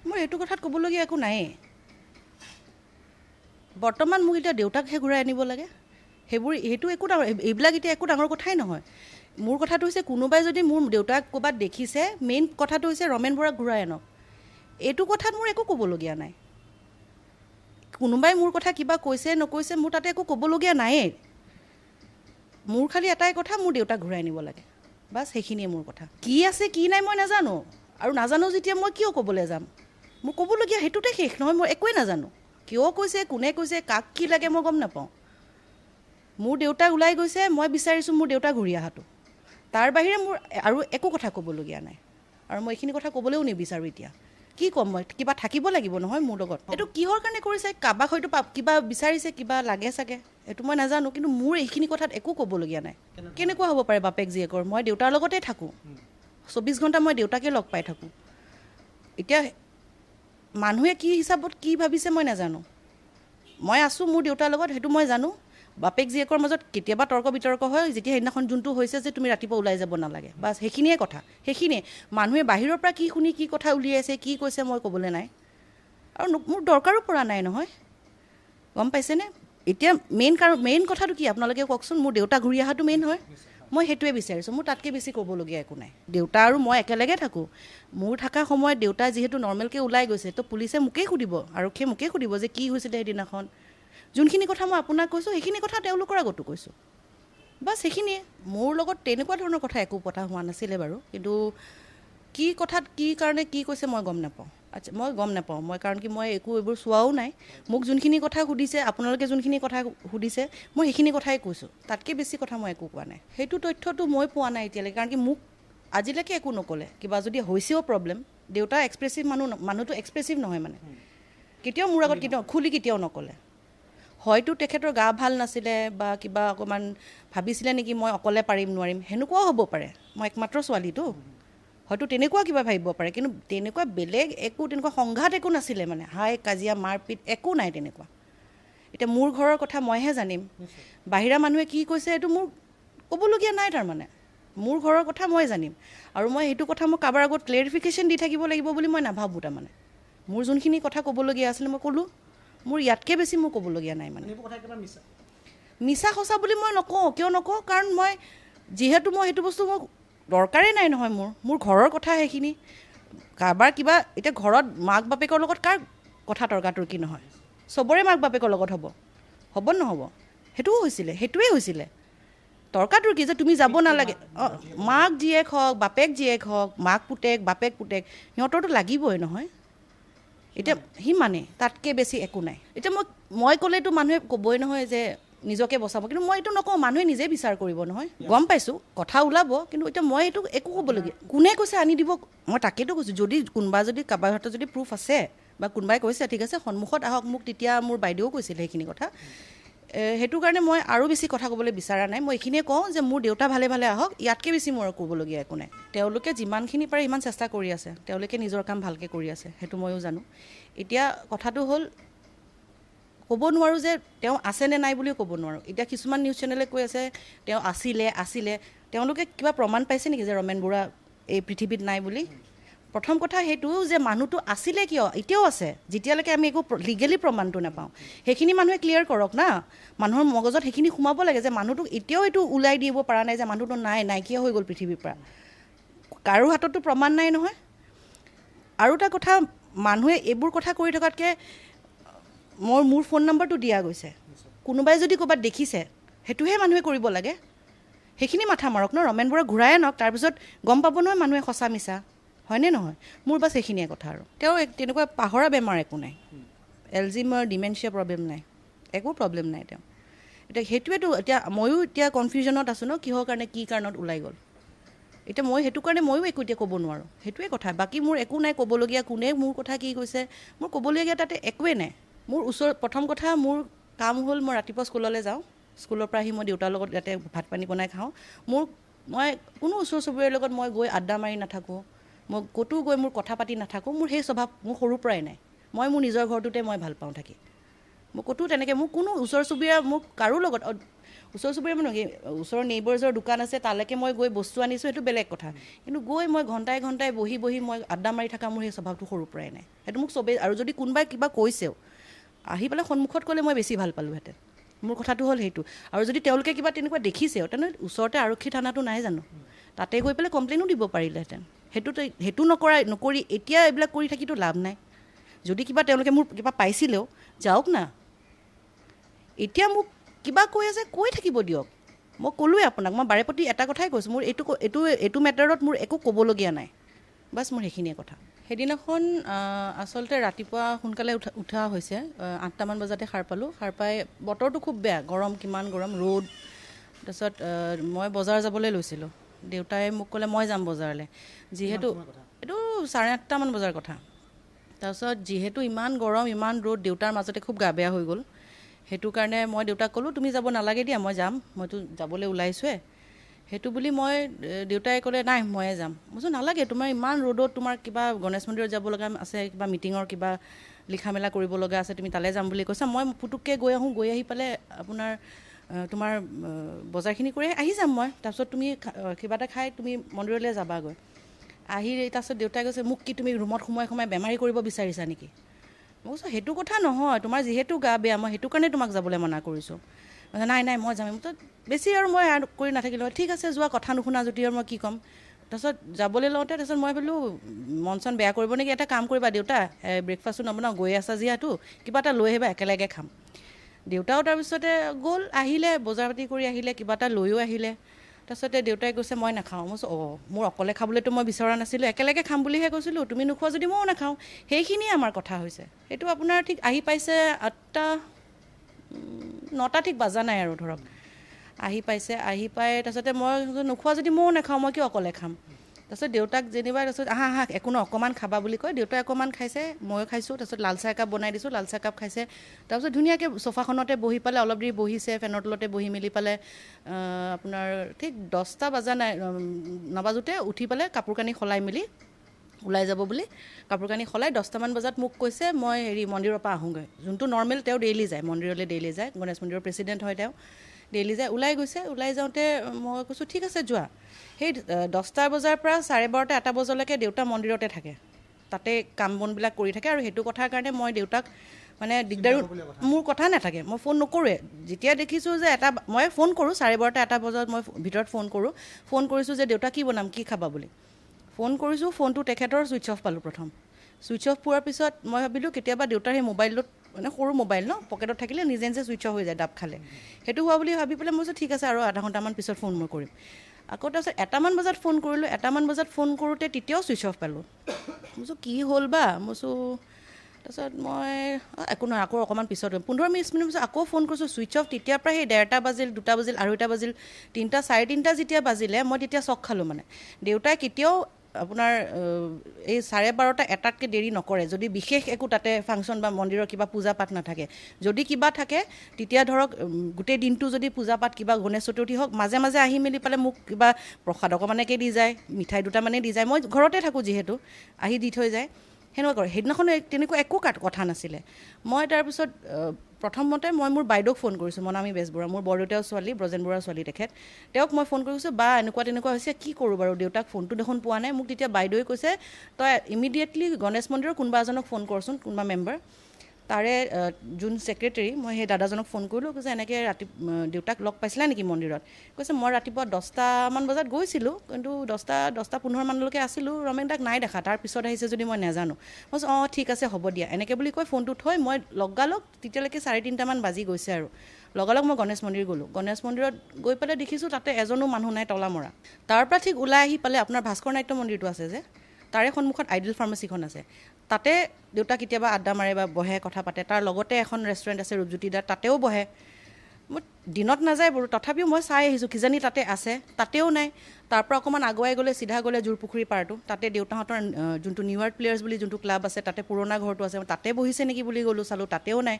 মোৰ এইটো কথাত ক'বলগীয়া একো নায়েই। বৰ্তমান মোক এতিয়া দেউতাকহে ঘূৰাই আনিব লাগে, সেইটো একো ডাঙৰ, এইবিলাক এতিয়া একো ডাঙৰ কথাই নহয়। মোৰ কথাটো হৈছে কোনোবাই যদি মোৰ দেউতাক ক'ৰবাত দেখিছে, মেইন কথাটো হৈছে ৰমেন বৰাক ঘূৰাই আনক। এইটো কথাত মোৰ একো ক'বলগীয়া নাই। কোনোবাই মোৰ কথা কিবা কৈছে নকৈছে মোৰ তাতে একো ক'বলগীয়া নায়েই। মোৰ খালি এটাই কথা, মোৰ দেউতাক ঘূৰাই আনিব লাগে, বাছ সেইখিনিয়ে মোৰ কথা। কি আছে কি নাই মই নাজানো, আৰু নাজানো যেতিয়া মই কিয় ক'বলৈ যাম? মোৰ ক'বলগীয়া সেইটোতে শেষ নহয়, মই একোৱেই নাজানো। কিয় কৈছে, কোনে কৈছে, কাক কি লাগে মই গম নাপাওঁ। মোৰ দেউতা ওলাই গৈছে, মই বিচাৰিছোঁ মোৰ দেউতা ঘূৰি অহাটো। তাৰ বাহিৰে মোৰ আৰু একো কথা ক'বলগীয়া নাই, আৰু মই এইখিনি কথা ক'বলৈও নিবিচাৰোঁ এতিয়া। কি ক'ম মই? কিবা থাকিব লাগিব নহয় মোৰ লগত। এইটো কিহৰ কাৰণে কৰিছে? কাৰোবাক হয়তো কিবা বিচাৰিছে, কিবা লাগে চাগে, এইটো মই নাজানো। কিন্তু মোৰ এইখিনি কথাত একো ক'বলগীয়া নাই। কেনেকুৱা হ'ব পাৰে বাপেক জীয়েকৰ? মই দেউতাৰ লগতে থাকোঁ, 24 ঘণ্টা মই দেউতাকে লগ পাই থাকোঁ। এতিয়া মানুহে কি হিচাপত কি ভাবিছে মই নাজানো। মই আছোঁ মোৰ দেউতাৰ লগত, সেইটো মই জানো। বাপেক জীয়েকৰ মাজত কেতিয়াবা তৰ্ক বিতৰ্ক হয়, যেতিয়া সেইদিনাখন যোনটো হৈছে যে তুমি ৰাতিপুৱা ওলাই যাব নালাগে, বাছ সেইখিনিয়ে কথা। সেইখিনিয়ে মানুহে বাহিৰৰ পৰা কি শুনি কি কথা উলিয়াইছে, কি কৈছে মই ক'বলৈ নাই, আৰু মোৰ দৰকাৰো পৰা নাই নহয়, গম পাইছেনে? এতিয়া মেইন কথাটো কি আপোনালোকে কওকচোন? মোৰ দেউতা ঘূৰি অহাটো মেইন হয়, মই সেইটোৱে বিচাৰিছোঁ। মোৰ তাতকৈ বেছি ক'বলগীয়া একো নাই। দেউতা আৰু মই একেলগে থাকোঁ। মোৰ থকা সময়ত দেউতা যিহেতু নৰ্মেলকৈ ওলাই গৈছে, তো পুলিচে মোকেই সুধিব, আৰক্ষীয়ে মোকেই সুধিব যে কি হৈছিলে সেইদিনাখন। যোনখিনি কথা মই আপোনাক কৈছোঁ সেইখিনি কথা তেওঁলোকৰ আগতো কৈছোঁ, বাছ সেইখিনিয়ে। মোৰ লগত তেনেকুৱা ধৰণৰ কথা একো পতা হোৱা নাছিলে বাৰু, কিন্তু কি কথাত কি কাৰণে কি কৈছে মই গম নাপাওঁ। আচ্ছা, মই গম নাপাওঁ, কাৰণ কি মই একো এইবোৰ চোৱাও নাই। মোক যোনখিনি কথা সুধিছে, আপোনালোকে যোনখিনি কথা সুধিছে, মই সেইখিনি কথাই কৈছোঁ। তাতকৈ বেছি কথা মই একো কোৱা নাই। সেইটো তথ্যটো মই পোৱা নাই এতিয়ালৈকে, কাৰণ কি মোক আজিলৈকে একো নক'লে। কিবা যদি হৈছেও প্ৰব্লেম, দেউতা এক্সপ্ৰেছিভ মানুহটো এক্সপ্ৰেছিভ নহয়, মানে কেতিয়াও মোৰ আগত কেতিয়াও নক'লে। হয়তো তেখেতৰ গা ভাল নাছিলে বা কিবা অকণমান ভাবিছিলে নেকি মই অকলে পাৰিম নোৱাৰিম, সেনেকুৱাও হ'ব পাৰে। মই একমাত্ৰ ছোৱালীটো, হয়তো তেনেকুৱা কিবা ভাবিব পাৰে, কিন্তু তেনেকুৱা বেলেগ একো তেনেকুৱা সংঘাত একো নাছিলে, মানে হাই কাজিয়া মাৰপিট একো নাই তেনেকুৱা। এতিয়া মোৰ ঘৰৰ কথা মইহে জানিম, বাহিৰা মানুহে কি কৈছে এইটো মোৰ ক'বলগীয়া নাই। তাৰমানে মোৰ ঘৰৰ কথা মই জানিম, আৰু মই সেইটো কথা মই কাৰোবাৰ আগত ক্লেৰিফিকেশ্যন দি থাকিব লাগিব বুলি মই নাভাবোঁ। তাৰমানে মোৰ যোনখিনি কথা ক'বলগীয়া আছিলে মই ক'লোঁ, মোৰ ইয়াতকৈ বেছি মোৰ ক'বলগীয়া নাই। মানে মিছা সঁচা বুলি মই নকওঁ। কিয় নকওঁ? কাৰণ মই যিহেতু মই সেইটো বস্তু মোক দৰকাৰেই নাই নহয়। মোৰ ঘৰৰ কথা সেইখিনি। কাৰোবাৰ কিবা এতিয়া ঘৰত মাক বাপেকৰ লগত কাৰ কথা তৰ্কাতৰ্কি নহয়? চবৰে মাক বাপেকৰ লগত হ'ব নহ'ব? সেইটোৱে হৈছিলে তৰ্কাতৰ্কি, যে তুমি যাব নালাগে। মাক জীয়েক হওক, বাপেক জীয়েক হওক, মাক পুতেক, বাপেক পুতেক, সিহঁতৰতো লাগিবই নহয়। এতিয়া সিমানে, তাতকৈ বেছি একো নাই। এতিয়া মই ক'লেতো মানুহে ক'বই নহয় যে নিজকে বচাব, কিন্তু মই এইটো নকওঁ। মানুহে নিজে বিচাৰ কৰিব নহয়, গম পাইছোঁ, কথা ওলাব। কিন্তু এতিয়া মই এইটো একো ক'বলগীয়া, কোনে কৈছে আনি দিব, মই তাকেতো কৈছোঁ। যদি কাৰোবাৰ হাতত যদি প্ৰুফ আছে বা কোনোবাই কৈছে, ঠিক আছে, সন্মুখত আহক। মোক তেতিয়া মোৰ বাইদেউও কৈছিলে সেইখিনি কথা। সেইটো কাৰণে মই আৰু বেছি কথা ক'বলৈ বিচৰা নাই। মই এইখিনিয়ে কওঁ যে মোৰ দেউতা ভালে ভালে আহক, ইয়াতকৈ বেছি মোৰ ক'বলগীয়া একো নাই। তেওঁলোকে যিমানখিনি পাৰে সিমান চেষ্টা কৰি আছে, তেওঁলোকে নিজৰ কাম ভালকৈ কৰি আছে, সেইটো ময়ো জানো। এতিয়া কথাটো হ'ল, ক'ব নোৱাৰোঁ যে তেওঁ আছেনে নাই বুলিও ক'ব নোৱাৰোঁ। এতিয়া কিছুমান নিউজ চেনেলে কৈ আছে তেওঁ আছিলে। তেওঁলোকে কিবা প্ৰমাণ পাইছে নেকি যে ৰমেন বৰুৱা এই পৃথিৱীত নাই বুলি? প্ৰথম কথা সেইটো যে মানুহটো আছিলে কিয়, এতিয়াও আছে, যেতিয়ালৈকে আমি একো লিগেলি প্ৰমাণটো নাপাওঁ। সেইখিনি মানুহে ক্লিয়াৰ কৰক না। মানুহৰ মগজত সেইখিনি সোমাব লাগে যে মানুহটোক এতিয়াও এইটো ওলাই দিব পৰা নাই যে মানুহটো নাইকিয়া হৈ গ'ল পৃথিৱীৰ পৰা। কাৰো হাততো প্ৰমাণ নাই নহয়। আৰু এটা কথা, মানুহে এইবোৰ কথা কৰি থকাতকৈ মোৰ ফোন নম্বৰটো দিয়া গৈছে। কোনোবাই যদি ক'ৰবাত দেখিছে, সেইটোহে মানুহে কৰিব লাগে। সেইখিনি মাথা মাৰক ন। ৰমেন বৰুৱা ঘূৰাই আনক, তাৰপিছত গম পাব নহয় মানুহে সঁচা মিছা, হয়নে নহয়? মোৰ বাছ সেইখিনিয়ে কথা। আৰু তেওঁ তেনেকুৱা পাহৰা বেমাৰ একো নাই, এলজিমাৰ ডিমেনচিয়া প্ৰব্লেম নাই, একো প্ৰব্লেম নাই তেওঁ। এতিয়া সেইটোৱেতো, এতিয়া ময়ো এতিয়া কনফিউজনত আছোঁ ন, কিহৰ কাৰণে কি কাৰণত ওলাই গ'ল। এতিয়া মই সেইটো কাৰণে ময়ো একো এতিয়া ক'ব নোৱাৰোঁ, সেইটোৱে কথা। বাকী মোৰ একো নাই ক'বলগীয়া। কোনে মোৰ কথা কি কৈছে, মোৰ ক'বলগীয়া তাতে একোৱেই নাই। মোৰ প্ৰথম কথা, মোৰ কাম হ'ল মই ৰাতিপুৱা স্কুললৈ যাওঁ, স্কুলৰ পৰা আহি মই দেউতাৰ লগত ইয়াতে ভাত পানী বনাই খাওঁ। মই কোনো ওচৰ চুবুৰীয়াৰ লগত মই গৈ আড্ডা মাৰি নাথাকোঁ, মই ক'তো গৈ মোৰ কথা পাতি নাথাকোঁ। মোৰ সেই স্বভাৱ মোৰ সৰুৰ পৰাই নাই। মই মোৰ নিজৰ ঘৰটোতে মই ভাল পাওঁ থাকি। মই ক'তো তেনেকৈ, মোক কোনো ওচৰ চুবুৰীয়া মোক কাৰো লগত ওচৰ চুবুৰীয়া মানুহ কি ওচৰৰ নেইবাৰ্ছৰ দোকান আছে তালৈকে মই গৈ বস্তু আনিছোঁ সেইটো বেলেগ কথা কিন্তু গৈ মই ঘণ্টাই ঘণ্টাই বহি মই আড্ডা মাৰি থকা মোৰ সেই স্বভাৱটো সৰুৰ পৰাই নাই সেইটো মোক চবেই আৰু যদি কোনোবাই কিবা কৈছেও আহি পেলাই সন্মুখত ক'লে মই বেছি ভাল পালোঁহেঁতেন মোৰ কথাটো হ'ল সেইটো আৰু যদি তেওঁলোকে কিবা তেনেকুৱা দেখিছেও তেনেহ'লে ওচৰতে আৰক্ষী থানাটো নাই জানো তাতে গৈ পেলাই কমপ্লেইনো দিব পাৰিলেহেঁতেন সেইটো নকৰি এতিয়া এইবিলাক কৰি থাকিতো লাভ নাই যদি কিবা তেওঁলোকে মোৰ কিবা পাইছিলেও যাওক না এতিয়া মোক কিবা কৈ আছে কৈ থাকিব দিয়ক মই ক'লোৱে আপোনাক মই বাৰে প্ৰতি এটা কথাই কৈছোঁ মোৰ এইটো মেটাৰত মোৰ একো ক'বলগীয়া নাই বাছ মোৰ সেইখিনিয়ে কথা সেইদিনাখন আচলতে ৰাতিপুৱা সোনকালে উঠা হৈছে 8টামান বজাতে সাৰ পালোঁ সাৰ পাই বতৰটো খুব বেয়া গৰম কিমান গৰম ৰ'দ তাৰপিছত মই বজাৰ যাবলৈ লৈছিলোঁ দেউতাই মোক ক'লে মই যাম বজাৰলৈ যিহেতু এইটো 8:30মান বজাৰ কথা তাৰপিছত যিহেতু ইমান গৰম ইমান ৰ'দ দেউতাৰ মাজতে খুব গা বেয়া হৈ গ'ল সেইটো কাৰণে মই দেউতাক ক'লোঁ তুমি যাব নালাগে দিয়া মই যাম মইতো যাবলৈ ওলাইছোঁৱে সেইটো বুলি মই দেউতাই ক'লে নাই ময়ে যাম মই কৈছোঁ নালাগে তোমাৰ ইমান ৰ'দত তোমাৰ কিবা গণেশ মন্দিৰত যাব লগা আছে কিবা মিটিঙৰ কিবা লিখা মেলা কৰিব লগা আছে তুমি তালৈ যাম বুলি কৈছা মই পুটুককৈ গৈ আহি পালে তোমাৰ বজাৰখিনি কৰি আহি যাম মই তাৰপিছত তুমি কিবা এটা খাই তুমি মন্দিৰলৈ যাবাগৈ আহি তাৰপিছত দেউতাই কৈছে মোক কি তুমি ৰুমত সোমাই বেমাৰী কৰিব বিচাৰিছা নেকি মই কৈছোঁ সেইটো কথা নহয় তোমাৰ যিহেতু গা বেয়া মই সেইটো কাৰণে তোমাক যাবলৈ মানা কৰিছোঁ নাই মই যাম বেছি আৰু মই কৰি নাথাকিলোঁ ঠিক আছে যোৱা কথা নুশুনা যদি আৰু মই কি ক'ম তাৰপিছত যাবলৈ লওঁতে তাৰপিছত মই বোলো মন চন বেয়া কৰিব নেকি এটা কাম কৰিবা দেউতা ব্ৰেকফাষ্টো নবনাওঁ গৈ আছা যিহেতু কিবা এটা লৈ আহিবা একেলগে খাম দেউতাও তাৰপিছতে গ'ল আহিলে বজাৰ পাতি কৰি আহিলে কিবা এটা লৈও আহিলে তাৰপিছতে দেউতাই কৈছে মই নাখাওঁ মই কৈছোঁ মোৰ অকলে খাবলৈতো মই বিচৰা নাছিলোঁ একেলগে খাম বুলিহে কৈছিলোঁ তুমি নোখোৱা যদি ময়ো নাখাওঁ সেইখিনিয়ে আমাৰ কথা হৈছে সেইটো আপোনাৰ ঠিক আহি পাইছে 8-9টা ঠিক বাজা নাই আৰু ধৰক আহি পাইছে আহি পাই তাৰপিছতে মই নোখোৱা যদি ময়ো নাখাওঁ মই কিয় অকলে খাম তাৰপিছত দেউতাক যেনিবা তাৰপিছত আহা একো ন অকণমান খাবা বুলি কয় দেউতাই অকণমান খাইছে ময়ো খাইছোঁ তাৰপিছত লাল চাহ একাপ বনাই দিছোঁ লাল চাহ একাপ খাইছে তাৰপিছত ধুনীয়াকৈ চোফাখনতে বহি পালে অলপ দেৰি বহিছে ফেনৰ তলতে বহি মেলি পালে আপোনাৰ ঠিক 10টা বাজা নাই নাবাজোতে উঠি পেলাই কাপোৰ কানি সলাই মেলি ওলাই যাব বুলি কাপোৰ কানি সলাই 10টামান বজাত মোক কৈছে মই মন্দিৰৰ পৰা আহোঁগৈ যোনটো নৰ্মেল তেওঁ ডেইলি যায় মন্দিৰলৈ ডেইলি যায় গণেশ মন্দিৰৰ প্ৰেচিডেণ্ট হয় তেওঁ ডেইলি যায় ওলাই গৈছে ওলাই যাওঁতে মই কৈছোঁ ঠিক আছে যোৱা সেই 10টা বজাৰ পৰা 12:30 এটা বজালৈকে দেউতা মন্দিৰতে থাকে তাতে কাম বনবিলাক কৰি থাকে আৰু সেইটো কথাৰ কাৰণে মই দেউতাক মানে দিগদাৰো মোৰ কথা নাথাকে মই ফোন নকৰোঁৱে যেতিয়া দেখিছোঁ যে মই ফোন কৰোঁ 12:30 এটা বজাত মই ভিতৰত ফোন কৰিছোঁ যে দেউতা কি বনাম কি খাবা বুলি ফোন কৰিছোঁ ফোনটো তেখেতৰ ছুইচ অফ পালোঁ প্ৰথম ছুইচ অফ পোৱাৰ পিছত মই ভাবিলোঁ কেতিয়াবা দেউতাৰ সেই মোবাইলটোত মানে সৰু মোবাইল ন পকেটত থাকিলে নিজে ছুইচ অফ হৈ যায় ডাব খালে সেইটো হোৱা বুলি ভাবি পেলাই মই কৈছোঁ ঠিক আছে আৰু আধা ঘণ্টামান পিছত ফোন মই কৰিম আকৌ তাৰপিছত 1টামান বজাত ফোন কৰিলোঁ 1টামান বজাত ফোন কৰোঁতে তেতিয়াও ছুইচ অফ পালোঁ মই কৈছোঁ কি হ'ল বা মই কৈছোঁ তাৰপিছত মই একো নহয় আকৌ অকণমান পিছত 15-20 মিনিট পিছত আকৌ ফোন কৰিছোঁ ছুইচ অফ তেতিয়াৰ পৰা সেই 1:30 বাজিল 2টা বাজিল 2:30 বাজিল 3টা 3:30 যেতিয়া বাজিলে মই তেতিয়া চক খালোঁ মানে দেউতাই কেতিয়াও আপোনাৰ এই 12:30 এটাতকৈ দেৰি নকৰে যদি বিশেষ একো তাতে ফাংচন বা মন্দিৰৰ কিবা পূজা পাঠ নাথাকে যদি কিবা থাকে তেতিয়া ধৰক গোটেই দিনটো যদি পূজা পাঠ কিবা গণেশ চতুৰ্থী হওক মাজে মাজে আহি মেলি পালে মোক কিবা প্ৰসাদ অকণমানকৈ দি যায় মিঠাই দুটামানে দি যায় মই ঘৰতে থাকোঁ যিহেতু আহি দি থৈ যায় সেনেকুৱা কৰে সেইদিনাখন তেনেকুৱা একো কথা নাছিলে মই তাৰপিছত প্ৰথমতে মই মোৰ বাইদেউক ফোন কৰিছোঁ মনামী বেজবৰুৱা মোৰ বৰদেউতাৰ ছোৱালী ব্ৰজেন বৰুৱাৰ ছোৱালী তেখেত তেওঁক মই ফোন কৰিছোঁ বা এনেকুৱা হৈছে কি কৰোঁ বাৰু দেউতাক ফোনটো দেখোন পোৱা নাই মোক তেতিয়া বাইদেউৱে কৈছে তই ইমিডিয়েটলি গণেশ মন্দিৰৰ কোনোবা এজনক ফোন কৰচোন কোনোবা মেম্বাৰ তাৰে যোন ছেক্ৰেটেৰী মই সেই দাদাজনক ফোন কৰিলোঁ কৈছে এনেকৈ দেউতাক লগ পাইছিলা নেকি মন্দিৰত কৈছে মই ৰাতিপুৱা 10টামান বজাত গৈছিলোঁ কিন্তু 10:15 মানলৈকে আছিলোঁ ৰমেনদাক নাই দেখা তাৰ পিছত আহিছে যদি মই নাজানো মই কৈছোঁ ঠিক আছে হ'ব দিয়া এনেকৈ বুলি কৈ ফোনটো থৈ মই লগালগ তেতিয়ালৈকে 3:30মান বাজি গৈছে আৰু লগালগ মই গণেশ মন্দিৰ গ'লোঁ গণেশ মন্দিৰত গৈ পেলাই দেখিছোঁ তাতে এজনো মানুহ নাই তলা মৰা তাৰ পৰা ঠিক ওলাই আহি পালে আপোনাৰ ভাস্কৰ নাট্য মন্দিৰটো আছে যে তাৰে সন্মুখত আইডিয়েল ফাৰ্মাচীখন আছে তাতে দেউতা কেতিয়াবা আড্ডা মাৰে বা বহে কথা পাতে তাৰ লগতে এখন ৰেষ্টুৰেণ্ট আছে ৰূপজ্যোতিদাৰ তাতেও বহে মই দিনত নাযায় বাৰু তথাপিও মই চাই আহিছোঁ কিজানি তাতে আছে তাতেও নাই তাৰ পৰা অকণমান আগুৱাই গ'লে চিধা গ'লে জোৰপুখুৰী পাৰটো তাতে দেউতাহঁতৰ যোনটো নিউ আৰ্ট প্লেয়াৰ্ছ বুলি যোনটো ক্লাব আছে তাতে পুৰণা ঘৰটো আছে তাতে বহিছে নেকি বুলি গ'লোঁ চালোঁ তাতেও নাই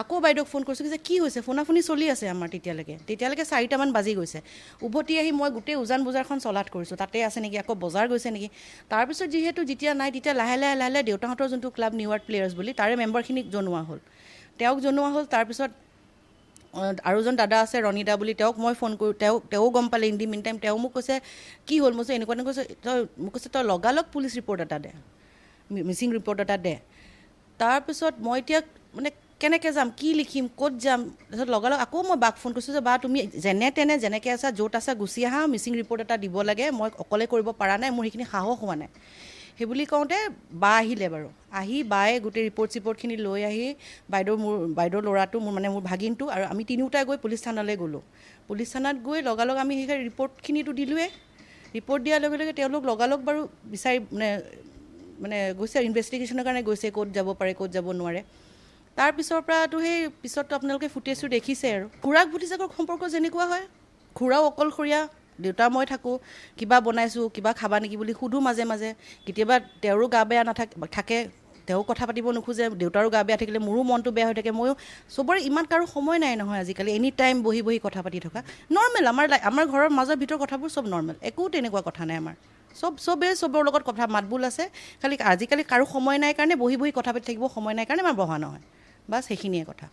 আকৌ বাইদেউক ফোন কৰিছোঁ যে কি হৈছে ফোনাফোনি চলি আছে আমাৰ তেতিয়ালৈকে 4টামান বাজি গৈছে উভতি আহি মই গোটেই উজান বজাৰখন চলাত কৰিছোঁ তাতে আছে নেকি আকৌ বজাৰ গৈছে নেকি তাৰপিছত যেতিয়া নাই তেতিয়া লাহে লাহে দেউতাহঁতৰ যোনটো ক্লাব নিউ আৰ্ট প্লেয়াৰ্ছ বুলি তাৰে মেম্বাৰখিনিক জনোৱা হ'ল তেওঁক জনোৱা হ'ল তাৰপিছত আৰু এজন দাদা আছে ৰণিদা বুলি, তেওঁক মই ফোন কৰোঁ, তেওঁ গম পালে ইন দি মিন টাইম। তেওঁ মোক কৈছে কি হ'ল, মই কৈছোঁ এনেকুৱা কৈছে, মোক কৈছে তই লগালগ পুলিচ ৰিপৰ্ট এটা দে, মিচিং ৰিপৰ্ট এটা দে। তাৰপিছত মই এতিয়া মানে কেনেকৈ যাম, কি লিখিম, ক'ত যাম, তাৰপিছত লগালগ আকৌ মই বাক ফোন কৰিছোঁ যে বা তুমি যেনে তেনে যেনেকৈ আছা, য'ত আছা গুচি আহা, মিচিং ৰিপৰ্ট এটা দিব লাগে, মই অকলে কৰিব পৰা নাই, মোৰ সেইখিনি সাহস হোৱা নাই। সেইবুলি কওঁতে বা আহিলে বাৰু, আহি বায়ে গোটেই ৰিপৰ্টখিনি লৈ আহি বাইদেউৰ ল'ৰাটো মোৰ ভাগিনটো আৰু আমি তিনিওটাই গৈ পুলিচ থানালৈ গ'লোঁ। পুলিচ থানাত গৈ লগালগ আমি সেই ৰিপৰ্টখিনিতো দিলোঁৱেই। ৰিপৰ্ট দিয়াৰ লগে লগে তেওঁলোক লগালগ বাৰু বিচাৰি মানে গৈছে ইনভেষ্টিগেশ্যনৰ কাৰণে গৈছে, ক'ত যাব পাৰে ক'ত যাব নোৱাৰে। তাৰপিছৰ পৰাতো সেই পিছততো আপোনালোকে ফুটেজটো দেখিছে আৰু খুৰাক ভতিজাকৰ সম্পৰ্ক যেনেকুৱা হয়, খুৰাও অকলশৰীয়া, দেউতা মই থাকোঁ, কিবা বনাইছোঁ কিবা খাবা নেকি বুলি সোধোঁ মাজে মাজে। কেতিয়াবা তেওঁৰো গা বেয়া থাকে, তেওঁ কথা পাতিব নোখোজে, দেউতাৰো গা বেয়া থাকিলে মোৰো মনটো বেয়া হৈ থাকে। ময়ো চবৰে ইমান কাৰো সময় নাই নহয় আজিকালি এনি টাইম বহি বহি কথা পাতি থকা। নৰ্মেল আমাৰ ঘৰৰ মাজৰ ভিতৰৰ কথাবোৰ চব নৰ্মেল, একো তেনেকুৱা কথা নাই আমাৰ। চবৰ লগত কথা মাতবোল আছে, খালি আজিকালি কাৰো সময় নাই কাৰণে বহি বহি কথা পাতি থাকিব সময় নাই কাৰণে আমাৰ বহা নহয়, বাছ সেইখিনিয়ে কথা।